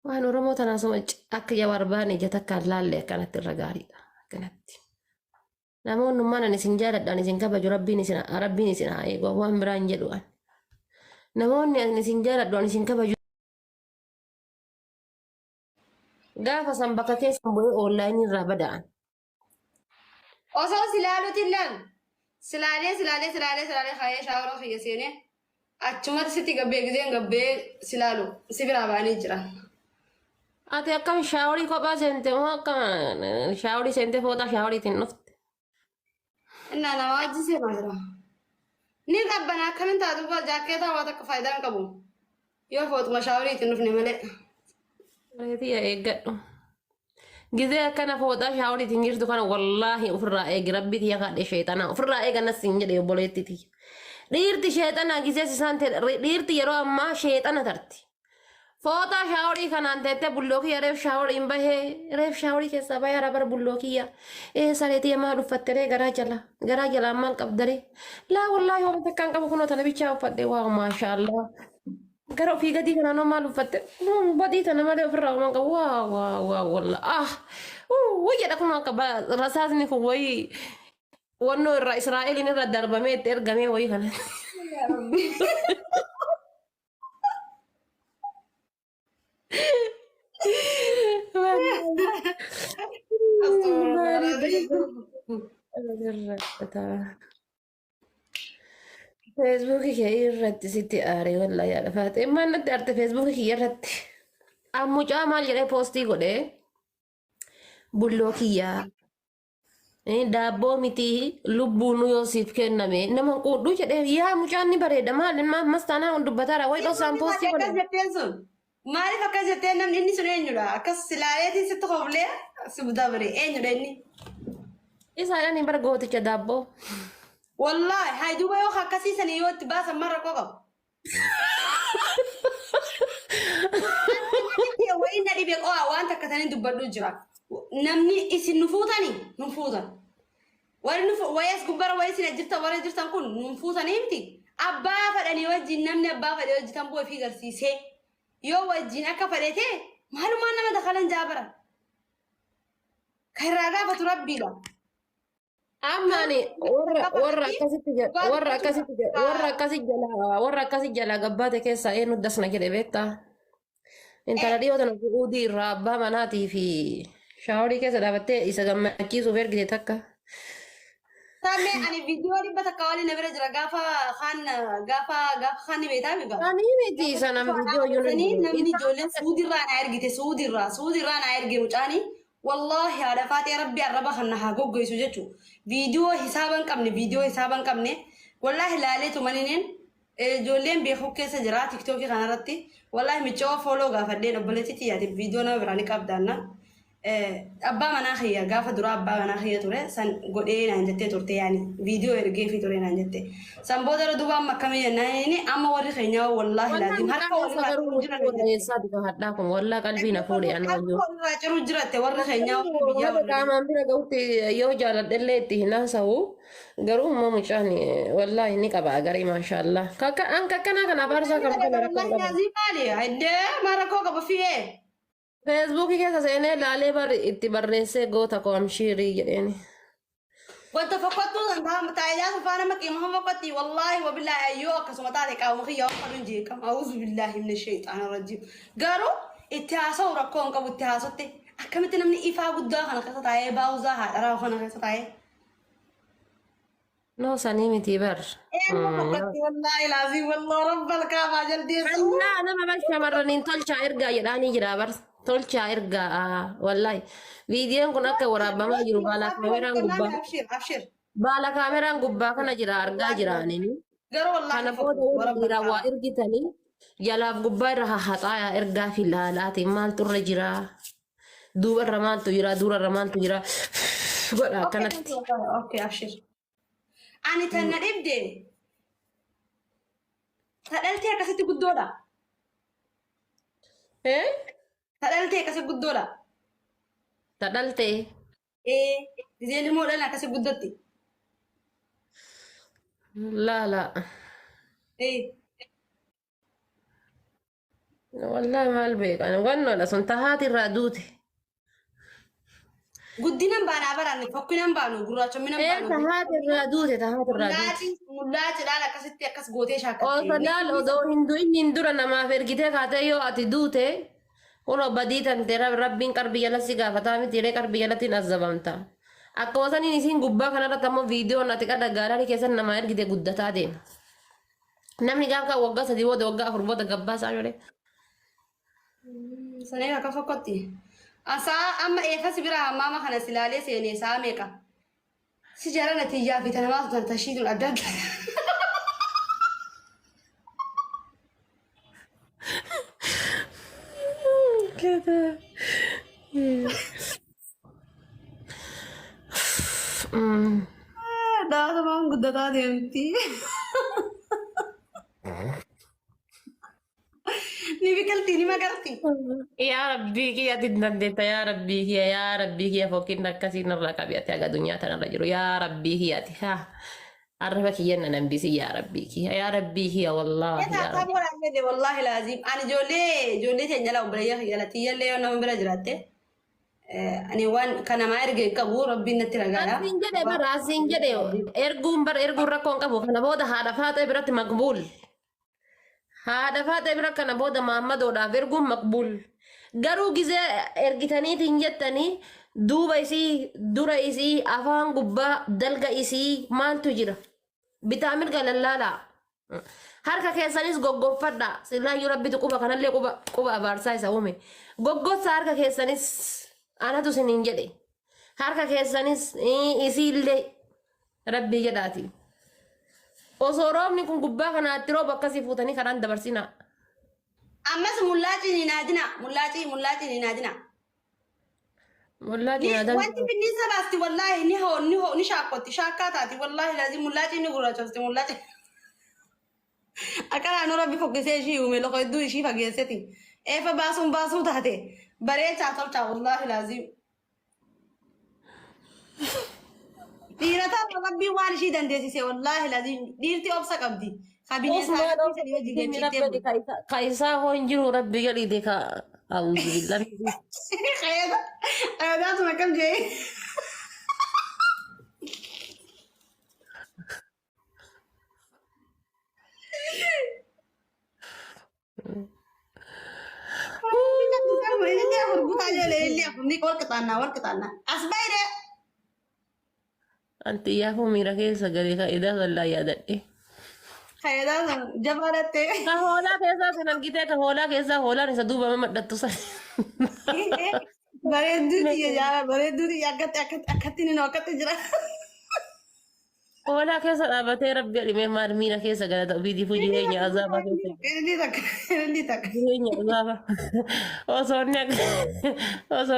Waan Oromoo tanaa suma akka jawaarbaan ija takkaan laallee akkanatti irra gaariidha. Akkanatti. Namoonni mana isin jaaladhaan isin kabaju rabbiin isin haa eegu waan biraan jedhu'an. Namoonni isin jaaladhaan isin kabaju gaafa san bakka keessan bu'ee oonlaayinii irraa bada'an. Osoo silaaluutiin laan silaalee kaayee shaawaroo kiyya seenee achumatti sitti gabbee gizeen gabbee silaalu si biraa ba'anii jiran. Ati akkam shaaworii kophaa seente moo akka shaaworii seente fooxaa shaaworiitiin dhufte. Innaa nama wajjisee maa jira. Ni qabbanaa akkamiin taatu jaakkeetaa waan akka faayidaa hin qabu. Yoo fooxuma shaaworiitiin dhufne malee. Reetii eeggadhu. Gizee akkana fooxaa shaaworiitiin jirtu kana wallaahi ofirraa eegi rabbiiti yakaadhe sheexanaa ofirraa eeganas siin jedhe obboleettiti. Dhiirti sheexanaa gizee isaan ta'e dhiirti yeroo ammaa sheexana tarti. Fooxaa shaaworii kanaan teettee bullookii reef shaaworiin bahee reef shaaworii keessaa bahee arabar bullookiyya. Sareetii maa dhuffattere garaa jalaa maal qabdare. Laa wallaahi waan takkaan qabu kunoo tana bichaa uffadhe waa maashaallah. Gara ofii gadii kanaan maal uffatte badii tana malee ofirraa waan qabu waa walla wayyadha kun akka rasaasni kun wayii wannoo irraa Israa'eliin irra darbamee itti ergamee wayii kana. Facebook kiyya irratti sitti aaree wallaahi yaada faate immaan natti arte Facebook kiyya irratti ammucaa maal jedhee poostii godhee bulloo kiyyaa daabboo miti lubbuun yoo siif kenname nama quudhuu jedhee yaa mucaan ni bareeda maal ammas taanaa dubbataadha wayi dhosaan poostii godhe. Maaliif akkas jettee namni inni sun eenyudha? Akkas silaaleetiin sitti hoflee si dabare eenyudha inni? Isaadhaan hin bargooticha daabboo. Wallahi hayduba yoo akkasiisanii yoo itti baasan marra koo qabu. Wayi na dhibee qowaa waan takka tanii dubbadhu jira. Namni isin nufuutanii nufuutan. Wayas gubbara wayi isin jirtan warra jirtan kun nufuutanii miti. Abbaa fadhanii wajjin namni abbaa fadhee hojjetan bu'ee fi garsiisee yoo wajjin akka fadheete maalumaan nama dakalan jaabara. Kan irraa gaafatu rabbiidha. Amani warra akkasi jala gabbaate keessaa eenyu dasna jedhe beektaa. Intala dhiyoota nuti uudii irraa abbaa manaatii fi shaaworii keessa dhaabattee isa gammachiisuuf ergite takka. Sammee ani viidiyoo dhibba takka waliin na bira jira gaafa kaan beektaa bifa. Kanii miti sanam viidiyoo yuunivarsiitii. Namni ijoolleen suudirraa na ergite suudirraa na erge mucaanii. Wallahi haadha faatee rabbi arraba kana haa goggoisu jechuun viidiyoo hisaaban qabne wallahi laaleetu malineen ijoolleen beekuu keessa jira tiktookii kanarratti wallahi michoo fooloo gaafadheen obboleettiitti yaate viidiyoo nama biraan qabdaanna abbaa manaa kiyya gaafa dura abbaa manaa kiyya ture san godhee naan jettee turte yaani viidiyoo ergee fi ture naan jette san booda irra duuba amma akkamii jennaan amma warri keenyaa wallahi laazim harka hadhaa kun wallaa qalbii na fuudhe an wajju. Harka jiru jiratte warri keenyaa biyya qaamaan bira ga'utti yoo jaaladhellee itti hin haasa'u garuu immoo mucaan wallaahi ni qaba garii maashaallah. Kakkanaa kanaaf aarsaa kan kana rakkoo qaba. Maali? Addee maa rakkoo qaba fi'ee? Feesbuukii keessa seenee laalee itti barreessee goota koo amshiirii jedheeni. Wanta fakkattuu taayidaa sufaana maqiima fakkatti wallahi wabillahi ayyoo akkasuma taate qaama kiyyaa waan jeekam a'uuzu billahi min shayxaana rajim. Garuu itti haasa'u rakkoo hin qabu itti haasotte akkamitti namni ifaa guddaa kana keessa taa'ee baawuzaa haadharaa kana keessa taa'ee. No sanii miti bar. Wallahi laazim wallahi rabbal kaabaa jaldeessu. Nama bar shamarraniin tolchaa ergaa jedhaanii jira bar. Tolchaa ergaa wallahi viidiyoon kun akka waraabamaa jiru baala kaameraan gubbaa. Baala kaameraan gubbaa kana jira argaa jiraanini. Kana booda jira waa ergitanii jalaaf gubbaa irra haxaayaa ergaa fi laalaatiin maaltu irra jira. Duuba irra maaltu jira dura irra maaltu jira. Godha akkanatti. Okay abshir. Ani tanna dhibde. Tadhaltee akkasitti guddoodha. Tadhaltee akkasii guddoodha. Tadhaltee. Gizeen ilmoodhaan akkasii guddatti. Laala. والله ما البيك أنا قلنا لا سنتهات الرادوتي. Guddinaan baanaa baranne fokkinaan baanu gurraachominaan إيه baanu تهات الرادوتي تهات الرادوتي. mullaacidhaan akkasitti akkas gootee shaakattee. Osalal odo hindu inni hindura namaaf ergitee kaatee yoo ati duute kunoo badii tante rabbiin qarbii jalatti gaafataa miti jedhee qarbii jalatti hin azabamta. Akkuma saniin isiin gubbaa kanarratti ammoo viidiyoon ati qadda gaalaarii keessatti namaa ergite guddataa deema. Namni gaafa waggaa sadii booda waggaa afur booda gabbaasaa malee. Sanee akka fokkotti. Asaa amma eefas biraa maama kana silaalee seenee saa meeqa? Si jara natiyyaa fi tanamaa tutan tashiituun adda adda. Kata. Daa samaan guddataa deemti. Ni biqilti ni magarti. Yaa rabbii kiyya dandeetta yaa rabbii kiyya fokkiin akkasiin irraa qabiyyatti aga dunyaa tanarra jiru yaa rabbii kiyyati haa arraba kiyya na nambisi yaa rabbii kiyya wallaahi Eta yaa akka boodaan jedhe wallaahi laazim. Ani ijoollee teenya laa obboleeyyaa kiyyaatti iyyallee yoo nama bira jiraatte. Ani waan kana maa erge qabu rabbiin natti ragaadha. Asiin jedhe bara asiin jedhe erguun rakkoon qabu kana booda haadha faatee biratti maqbuul. Haadha faatee bira kana booda Mahammadoodhaaf erguun maqbuul. Garuu gizee ergitaniitiin jettanii duuba isii dura isii afaan gubbaa dalga isii maaltu jira. Bitaa mirga lallaalaa. Harka keessanis goggoffadha. Sillaayyuu rabbitu quba kanallee quba abaarsaa isa uume. Goggofsa harka keessanis anatu siniin jedhe. Harka keessanis isiillee rabbii jedhaati. Osoo roobni kun gubbaa kanaatti rooba akkasii fuutanii karaan dabarsinaa. Ammas mullaaci ni naadina. Mullaaci ni naadina. Mullaaci naadan. Wanti bineensa baasti wallaahi ni shaakkotti shaakkaa taati wallaahi laazim mullaaci ni gurraachofti mullaaci. Akka naannoo rabbi fokkisee ishii uume loqo hedduu ishii fageesseti. Eefa baasuu taate bareechaa tolchaa wallaahi laazim. Dhiirataan rabbii waan ishii dandeessise wallaahi laazim dhiirti obsa qabdi. Kaisaa hoo hin jiru rabbi jedhite ka awuzu billahi. Ayadaatuma kam jee. Asbayre. Anti yaafuu miira keessa galee kaa'idaa gallaa yaadadhe. Kaa'idaa jabaadhatte. Ka hoolaa keessaa sin argitee ka hoolaa keessaa hoolaan isa duuba madhattu sana. Bareedduuti yaa bareedduuti akkatti ni akkatti jira. Hoolaa keessa dhaabatee rabbi dhimee maal miira keessa galata ofiitiif jireenya azaabaa keessa. Inni takka. Jireenya azaabaa. Osoo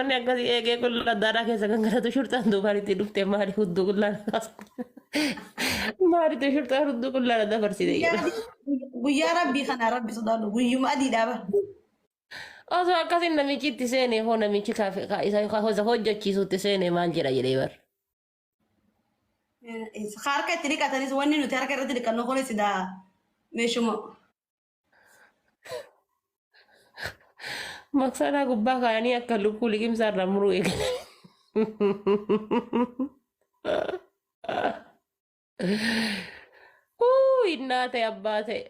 inni akkasii eegee qullaa daaraa keessa kan galatu shurtaan duubaanitti dhuftee maali hudduu qullaan maalitti shurtaan hudduu qullaan dabarsite jedha. Guyyaa rabbii kana rabbi sodaannu guyyuma adii dhaaba. Osoo akkasiin namichi itti seenee hoo namichi isa hojjechiisutti seenee maal jedha jedhee bara. Harka itti dhiqatanis wanni nuti harka irratti dhiqannu kunis daa meeshuma. Maqsaadhaa gubbaa kaayanii akka lukkuu liqimsaa irraa muruu eegalan. Innaa ta'e abbaa ta'e.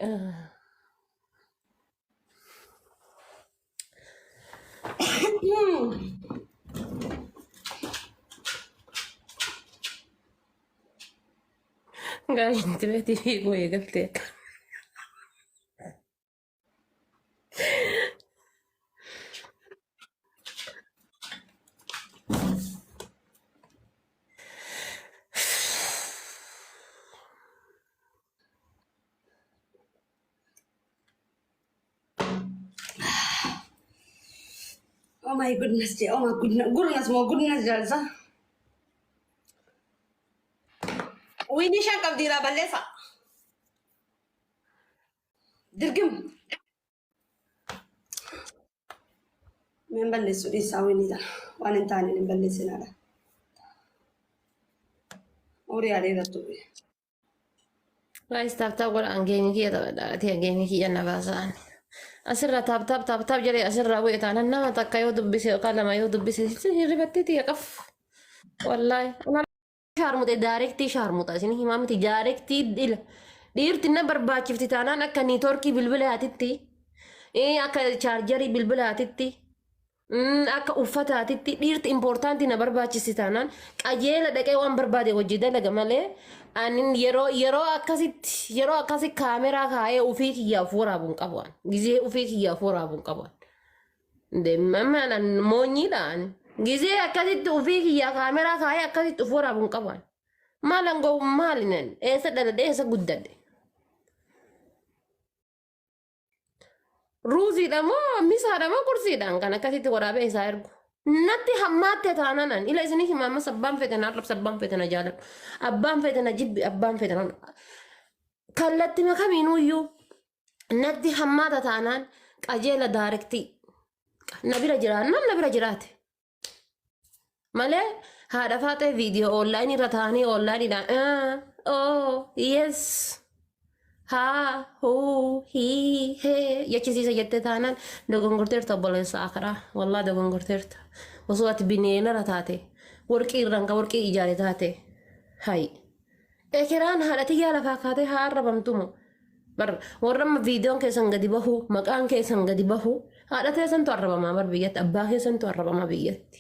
Gaayin tibeetii fiiguu eegaltee akka. Oh my goodness, Jay. Oh my goodness, more goodness, Jalsa. We need shank of the Rabalesa. Dirgim. Member list is how we need one in time in Balesinada. Ori are to be. Guys, start to go and game here. The game here, never son. أسرة تاب تاب تاب تاب جري أسرة وقت أنا نما تكا يودب بيسي وقال ما يودب بيسي ربتتي يا كف والله أنا شارموتي دايركتي شارموتا سيني همامتي دايركتي ديل ديرتي نبر باكفتي تانا نكا نيتوركي بالبلاتتي إيه أكا شارجري بالبلاتتي akka uffataatitti dhiirti impoortaantii na barbaachisi taanaan qajeela dhaqee waan barbaade hojii dalaga malee anin yeroo akkasi kaameraa kaayee ufii kiyyaaf waraabuun qabuun gizee ufii kiyyaaf waraabuun qabuun deemamaan moonyiidhaan gizee akkasitti ufii kiyyaa kaameraa kaayee akkasitti uf waraabuun qabuun maalan go'u maalinan eessa dhaladhe eessa guddadhe ruuziidha moo misaadha moo kursiidhaan kan akkasitti waraabee isaa ergu. Natti hammaatte taananan ila isinii himaamas abbaan feetan arrabsa abbaan feetan jaaladhu abbaan feetan jibbi abbaan feetan kallatti makamiinuyyuu natti hammaata taanaan qajeela daarektii na bira jiraannaan na bira jiraate malee haadha faatee viidiyoo onlaayinii irra taa'anii onlaayiniidhaan yes. ها هو هي يكسي جت تانان دغونغورتيرت بوليس اخرى والله دغونغورتيرت وصوت بنينا رتاتي ورقي رنگا ورقي ايجاري تاتي هاي اكران حالتي يا لفاكاتي هاربمتم بر ورم فيديو كيسن غدي بهو مكان كيسن غدي بهو هذا تيسن تورب ما بر بيت ابا كيسن تورب ما بيت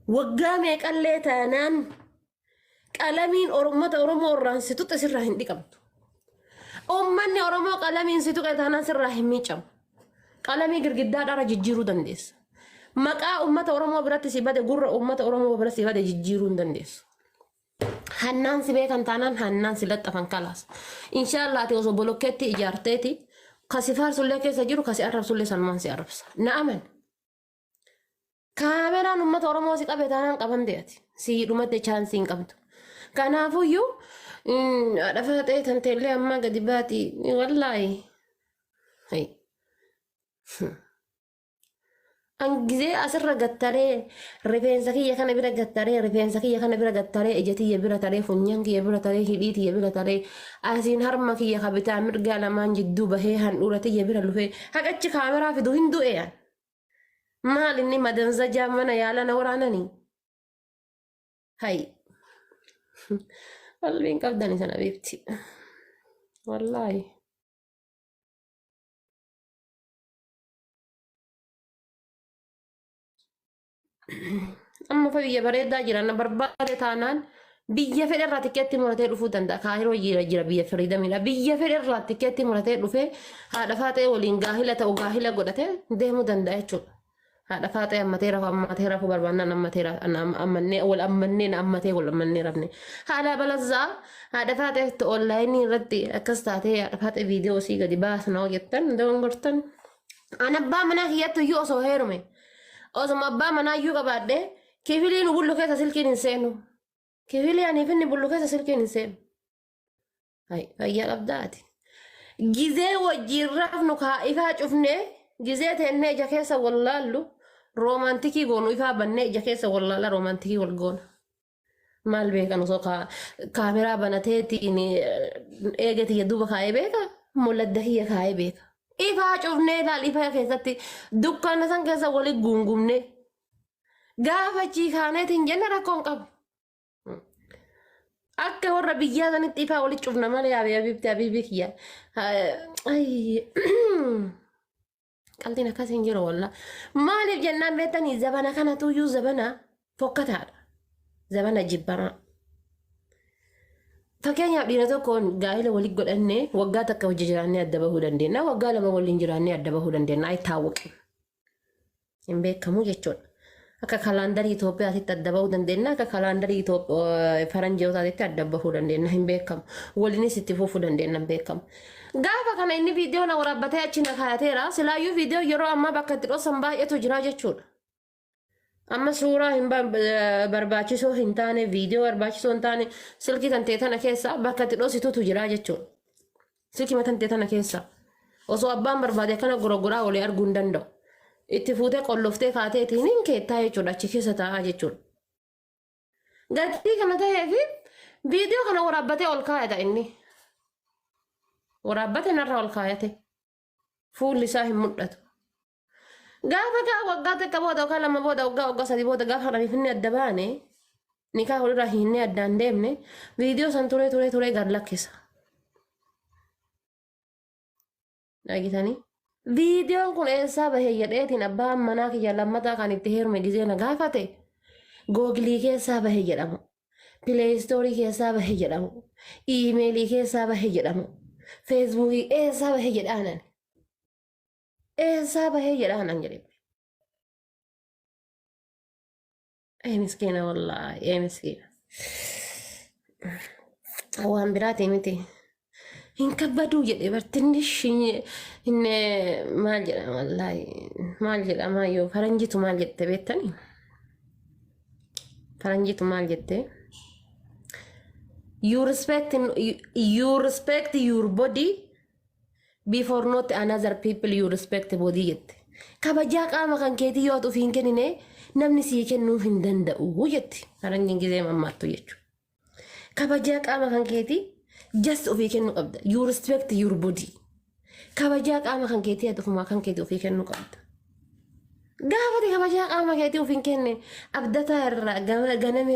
وقامي قال تانان قلمين اورمو رانسيتو تسرا هندي قبط أمني أرمو قلمي نسيتو كتانا سر رحمي جم قلمي قرقدا دارا ججيرو دندس مكا أمة أرمو برات سيبادة قرر أمة أرمو برات سيبادة ججيرو دندس حنان سيبه كان تانان حنان سيلت أفن كلاس إن شاء الله تيوزو بلوكتي إجارتي خسفار سلك سجيرو خسي أرب سلك سلمان سي أربس نعمل كاميرا أمة أرمو سيكا بتانان قبن دياتي سي رمت چانسين قبتو كانافو يو رفعت ايه تنتلي اما قدباتي والله هاي انجزي اسر قتري رفين سكيه كان بيرا قتري رفين سكيه كان بيرا قتري اجتي يبيرا تري فنيان كي يبيرا تري هديتي يبيرا تري اسين هرما كي خبتا مرغالا مان جدو به هن اورتي يبيرا لفي حقچ كاميرا في دو هندو ايه مال اني مدن زجامنا يالا نورانني هاي قلبين قبضاني سنة بيبتي والله أما فبيا بريدا جيرانا بربادة تانان بيا فر الراتكيتي مرتين رفو دندا كاهرو جيرا بيا فريدا ميلا بيا فر الراتكيتي مرتين رفو هذا فاتي ولين غاهلة أو غاهلة قدته ديمو دندا يچول هذا فاتي أما تيرا فو بربانا أما تيرا أنا أمني أول أمني أما تي ولا أمني ربني هذا بلزا هذا فاتي أونلاين ردي أكستاتي هذا فاتي فيديو سيجا دي باس نوجتن دون برتن أنا بامنا هي تيجي أصو هيرمي أصو ما بامنا يوكا بعده كيف لي نقول له كذا سلكين إنسانه كيف لي يعني فيني بقول له كذا سلكين إنسان هاي أبداتي جزء وجيرف نكها إذا شفناه جزء تهني جاكيسا والله له رومانتيكي غونو إفا بني جاكيسا والله لا رومانتيكي والغون مال بيكا نسوكا كاميرا بناتيتي إني إيجتي يدوبا خاي بيكا مولدهي خاي بيكا إفا شوفني لا إفا كيساتي دوكا نسان كيسا ولي غونغومني غافا جي خاني تنجن راكون قب أكا ورا بيجا نت إفا ولي شوفنا مالي أبي أبي أبي بيكيا أي قلتنا كاسين جرو والله مالي جنان بيتني زبنا كانت يو زبنا فوقتها زبنا جبنا فكان يعبدنا تكون قايلة ولي قل أني وقاتك وججراني أدبه دندنا وقال ما ولي جراني أدبه دندنا أي تاوك إن بيك كمو جتشون أكا كالاندري توبي أتي تدبه دندنا أكا كالاندري توب فرنجيو تاتي تدبه دندنا إن بيك كم ولي نسيتي فوفو دندنا بيك كم gaafa kana inni viidiyoo na waraabbatee achi na kaayateera silaayyuu viidiyoo yeroo ammaa bakka itti dhosan baay'eetu jira jechuudha. Amma suuraa hin barbaachisoo hin taane viidiyoo barbaachisoo hin taane silkii tantee tana keessa bakka itti dhositutu jira jechuudha. Silkii tantee tana keessa osoo abbaan barbaade kana gurguraa olii arguu hin danda'u. Itti fuutee qolloftee kaateetiin hin keettaa jechuudha achi keessa taa'aa jechuudha. Gatii kana ta'eefi viidiyoo kana waraabbatee ol kaayata inni. waraabate narra ol kaayate فول لساه مدته قافة وقاتك بودا وكان لما بودا وقا سدي بودا قافة رمي فيني الدباني نكاح ولي راهيني الدان ديمني فيديو سان توري قال لك كيسا لقيتني فيديو كون إنسا بهي يديتين أبام مناك لما تا كان يتهير مجيزينا قافتي جوجلي كيسا بهي يدامو بلاي ستوري كيسا بهي يدامو إيميلي كيسا بهي يدامو فيسبوكي إنسا بهي يدانا إنسا بهي يدانا نجرب أي مسكينة والله أي مسكينة أوان براتي متي إن كبدو جدي برتنش إن ما جرى والله ما جرى ما يو فرنجيتو ما جت بيتني فرنجيتو ما جت you respect your body before not another people you respect body جت كبجاك أما كان كيتي يوتو فين كنينه نمني سيكن نو فين دندأو جت فرنجي زي ما ماتو يجو كبجاك أما كان كيتي just ofii kennu qabda you respect your body kabajaa qaama kan keetii adufuma kan keetii ofii kennu qabda gaafati kabajaa qaama keetii ofiin kenne abdataa irraa ganame